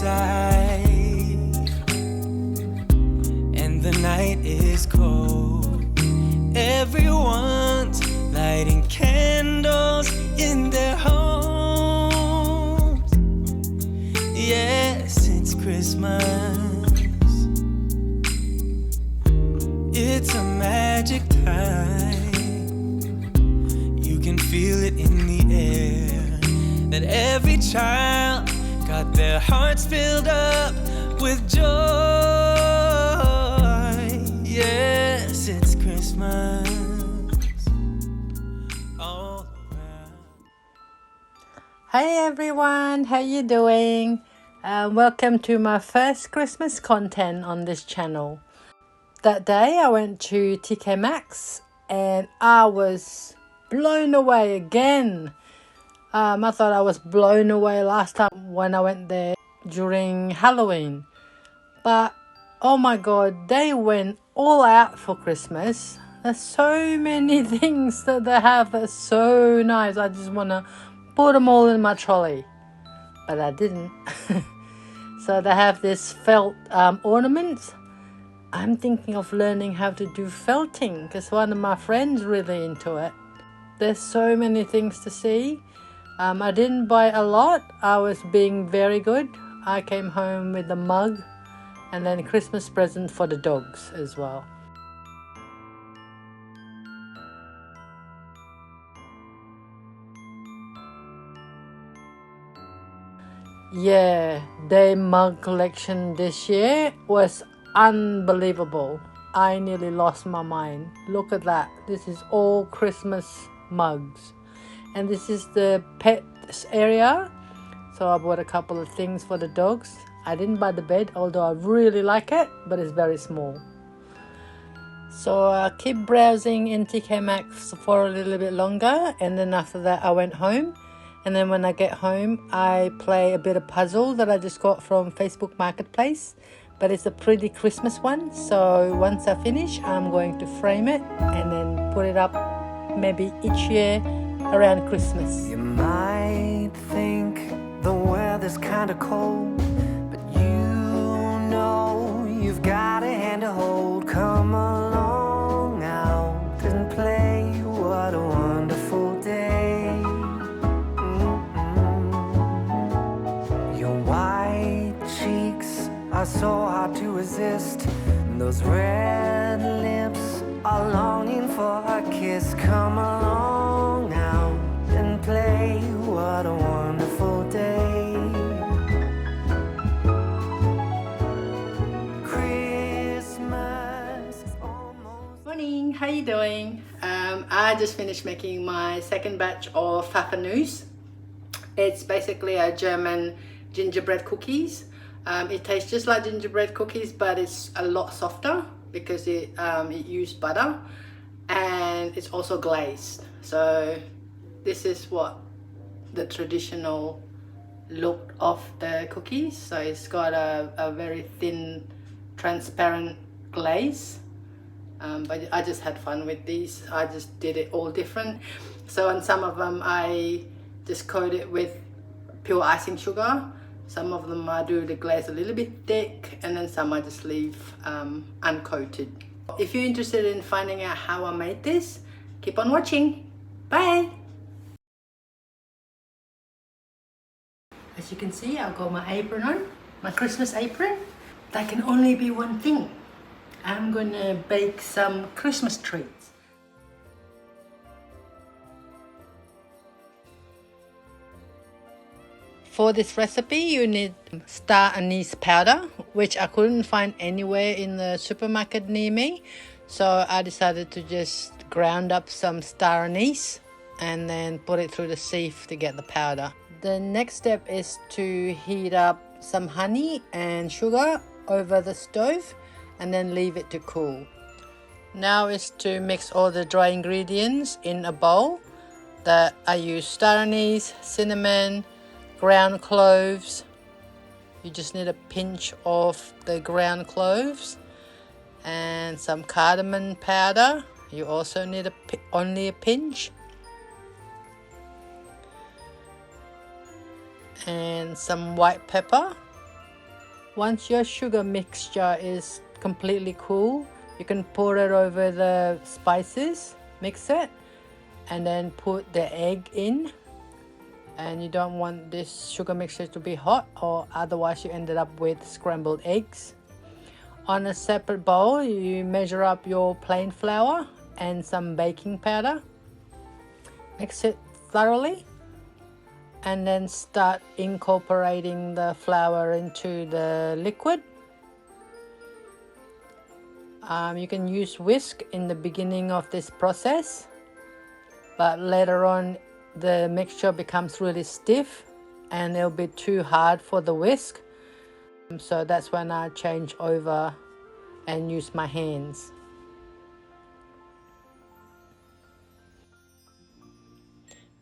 outside and the night is cold. Everyone's lighting candles in their homes. Yes, it's Christmas. It's a magic time. You can feel it in the air, that every child got their hearts filled up with joy. Yes, it's Christmas all around. Hey everyone, how you doing? Welcome to my first Christmas content on this channel. That day I went to TK Maxx and I was blown away again. I thought I was blown away last time when I went there during Halloween. But oh my god, they went all out for Christmas. There's so many things that they have that's so nice. I just want to put them all in my trolley. But I didn't. So they have this felt ornaments. I'm thinking of learning how to do felting because one of my friends really into it. There's so many things to see. I didn't buy a lot. I was being very good. I came home with a mug and then a Christmas present for the dogs as well. Yeah, their mug collection this year was unbelievable. I nearly lost my mind. Look at that. This is all Christmas mugs. And this is the pets area. So I bought a couple of things for the dogs. I didn't buy the bed, although I really like it, but it's very small. So I keep browsing in TK Maxx for a little bit longer. And then after that I went home. And then when I get home, I play a bit of puzzle that I just got from Facebook Marketplace. But it's a pretty Christmas one. So once I finish, I'm going to frame it and then put it up maybe each year around Christmas. You might think the weather's kinda cold, but you know you've got a hand to hold. Come along out and play. What a wonderful day. Your white cheeks are so hard to resist. Those red lips are longing for a kiss. Come along out and play. What a wonderful day. Christmas is almost... Morning, how you doing? I just finished making my second batch of Pfeffernusse. It's basically a German gingerbread cookies. It tastes just like gingerbread cookies, but it's a lot softer because it used butter, and it's also glazed. So this is what the traditional look of the cookies. So it's got a very thin, transparent glaze. But I just had fun with these. I just did it all different. So on some of them I just coat it with pure icing sugar. Some of them I do the glaze a little bit thick, and then some I just leave uncoated. If you're interested in finding out how I made this, keep on watching. Bye! As you can see, I've got my apron on, my Christmas apron. That can only be one thing. I'm gonna bake some Christmas treats. For this recipe, you need star anise powder, which I couldn't find anywhere in the supermarket near me. So I decided to just ground up some star anise and then put it through the sieve to get the powder. The next step is to heat up some honey and sugar over the stove and then leave it to cool. Now is to mix all the dry ingredients in a bowl. That I use star anise, cinnamon, ground cloves. You just need a pinch of the ground cloves and some cardamom powder. You also need only a pinch. And some white pepper. Once your sugar mixture is completely cool, you can pour it over the spices, mix it, and then put the egg in. And you don't want this sugar mixture to be hot, or otherwise you ended up with scrambled eggs. On a separate bowl, you measure up your plain flour and some baking powder. Mix it thoroughly, and then start incorporating the flour into the liquid. You can use whisk in the beginning of this process, but later on the mixture becomes really stiff and it'll be too hard for the whisk. So that's when I change over and use my hands.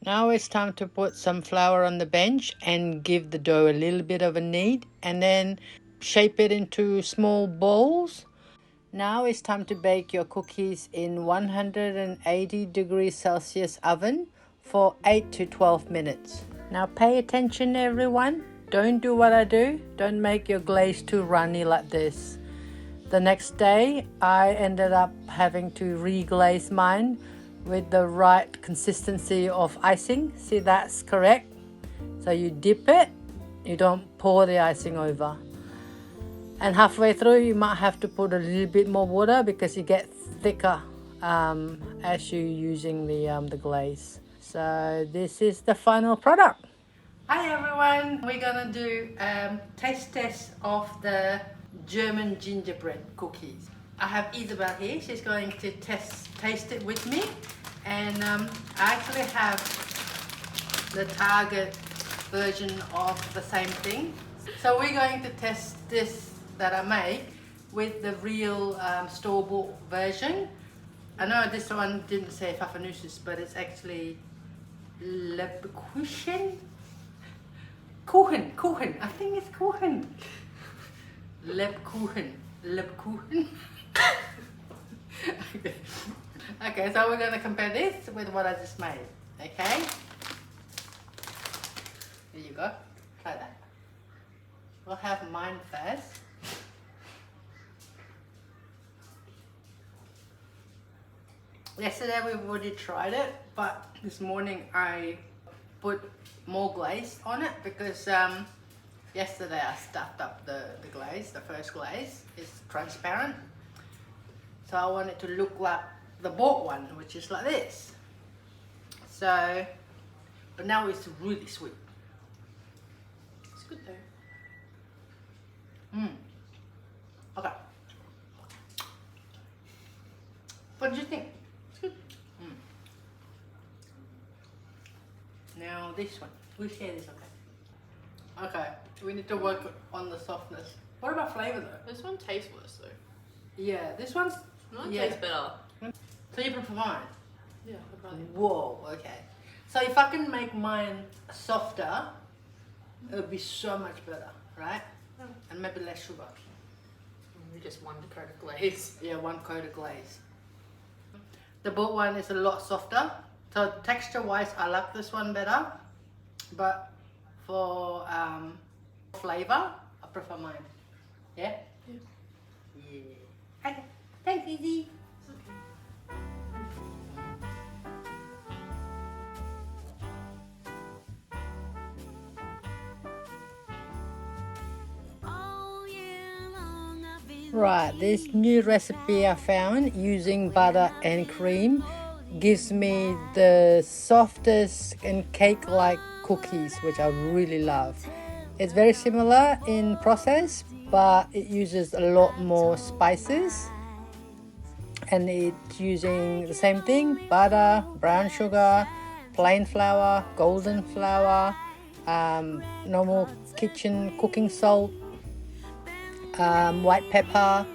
Now it's time to put some flour on the bench and give the dough a little bit of a knead, and then shape it into small balls. Now it's time to bake your cookies in 180 degrees Celsius oven for 8 to 12 minutes. Now pay attention everyone, don't do what I do, don't make your glaze too runny like this. The next day I ended up having to re-glaze mine with the right consistency of icing. See, that's correct. So you dip it, you don't pour the icing over. And halfway through you might have to put a little bit more water because it gets thicker as you're using the glaze. So this is the final product. Hi everyone, we're gonna do taste test of the German gingerbread cookies. I have Isabel here, she's going to taste it with me, and I actually have the Target version of the same thing. So we're going to test this that I made with the real store-bought version. I know this one didn't say Pfeffernüsse, but it's actually Lebkuchen? Kuchen, I think it's Kuchen. Lebkuchen. Okay, so we're going to compare this with what I just made, okay? Here you go, try that. We'll have mine first. Yesterday we've already tried it, but this morning I put more glaze on it because yesterday I stuffed up the glaze, the first glaze. It's transparent. So I want it to look like the bought one, which is like this. So, but now it's really sweet. It's good though. Okay. What do you think? It's good. Now this one. We'll share this, okay? Okay, we need to work on the softness. What about flavour though? This one tastes worse though. Yeah, this one's... Mine tastes better. So you prefer mine? Yeah, I'd rather. Whoa, okay. So if I can make mine softer, it would be so much better, right? And maybe less sugar. Just one coat of glaze. Yeah, 1 coat of glaze. The bought one is a lot softer. So texture wise, I like this one better. But for flavor, I prefer mine. Yeah? Yeah. Yeah. Okay. Thanks, Izzy. Right, this new recipe I found using butter and cream gives me the softest and cake-like cookies, which I really love. It's very similar in process, but it uses a lot more spices, and it's using the same thing: butter, brown sugar, plain flour, golden flour, normal kitchen cooking salt, white pepper,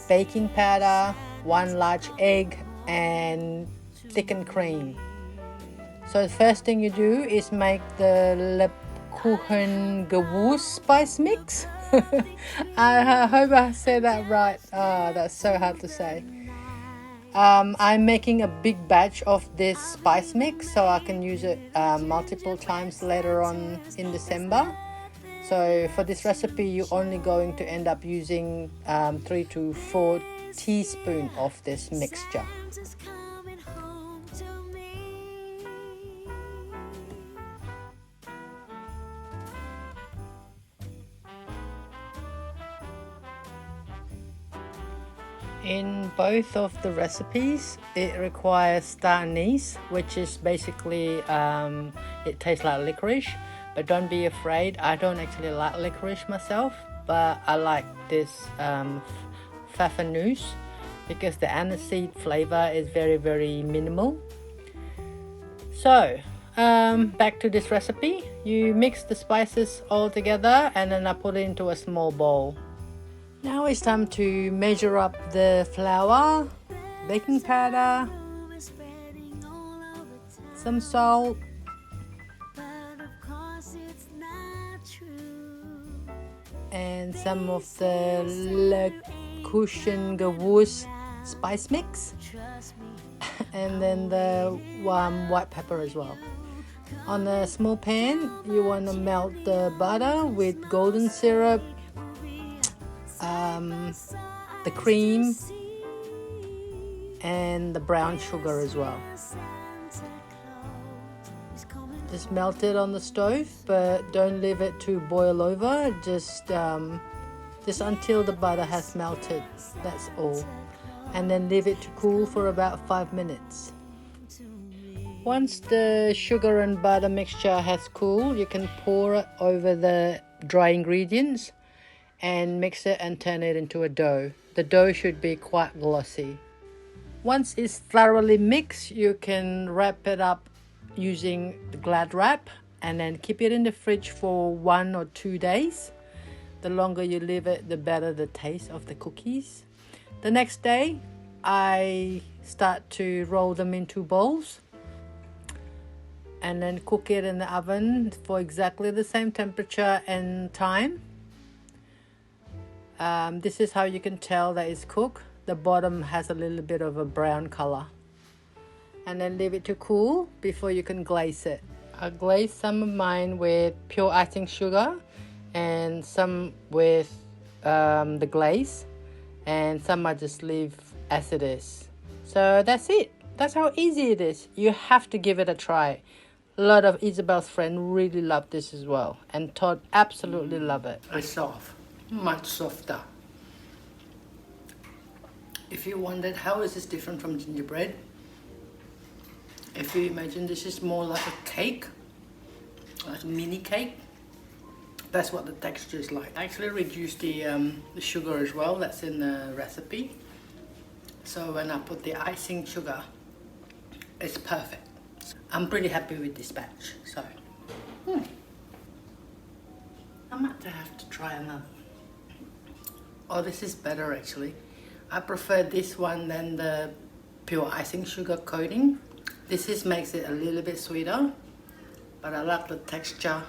baking powder, 1 large egg, and thickened cream. So the first thing you do is make the Lebkuchen Gewürz spice mix. I hope I said that right. That's so hard to say. I'm making a big batch of this spice mix so I can use it multiple times later on in December. So for this recipe, you're only going to end up using 3 to 4 teaspoons of this mixture. In both of the recipes, it requires anise, which is basically, it tastes like licorice, but don't be afraid. I don't actually like licorice myself, but I like this Pfeffernusse because the aniseed flavor is very minimal. So, back to this recipe. You mix the spices all together and then I put it into a small bowl. Now it's time to measure up the flour, baking powder, some salt, and some of the Le Cushion Gewurz spice mix, and then the white pepper as well. On a small pan, you want to melt the butter with golden syrup, the cream, and the brown sugar as well. Just melt it on the stove, but don't leave it to boil over. Just until the butter has melted. That's all. And then leave it to cool for about 5 minutes. Once the sugar and butter mixture has cooled, you can pour it over the dry ingredients and mix it and turn it into a dough. The dough should be quite glossy. Once it's thoroughly mixed, you can wrap it up using the Glad wrap and then keep it in the fridge for 1 or 2 days. The longer you leave it, the better the taste of the cookies. The next day, I start to roll them into bowls and then cook it in the oven for exactly the same temperature and time. This is how you can tell that it's cooked. The bottom has a little bit of a brown color. And then leave it to cool before you can glaze it. I glaze some of mine with pure icing sugar and some with the glaze, and some I just leave as it is. So that's it. That's how easy it is. You have to give it a try. A lot of Isabel's friends really love this as well, and Todd absolutely love it. It's soft, much softer. If you wondered how is this different from gingerbread, if you imagine this is more like a cake, like a mini cake, that's what the texture is like. I actually reduced the sugar as well, that's in the recipe. So when I put the icing sugar, it's perfect. I'm pretty happy with this batch, so I might have to try another. Oh, this is better actually. I prefer this one than the pure icing sugar coating. This makes it a little bit sweeter, but I like the texture,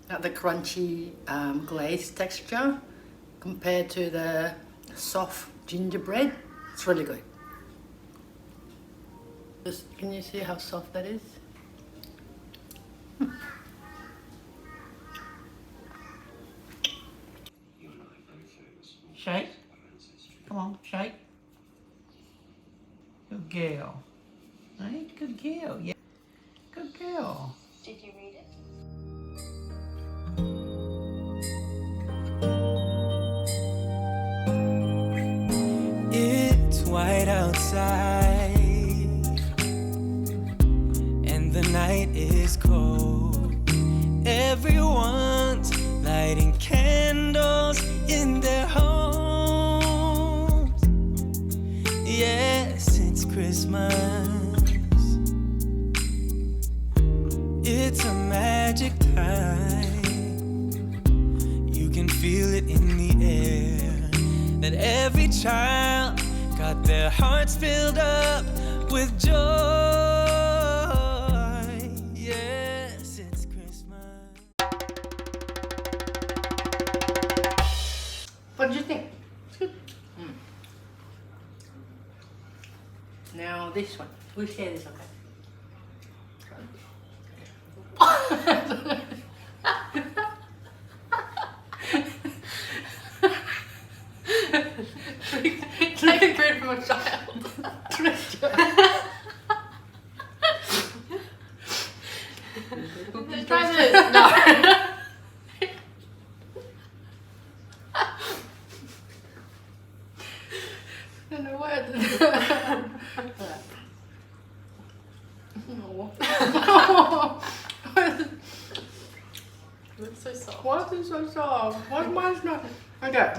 like the crunchy glazed texture compared to the soft gingerbread. It's really good. Can you see how soft that is? Shake. Come on, shake. Good girl. Right? Good girl. Yeah. Good girl. Did you read it? It's white outside and the night is cold. Everyone's lighting candles in their homes. Yes, it's Christmas. It's a magic time. You can feel it in the air, that every child got their hearts filled up with joy. Yes, it's Christmas. What do you think? It's good. Now this one. Which hand is okay? I'm a child. Try this. No. I don't know what. It's so soft. Why is it so soft? Why is mine not? Okay.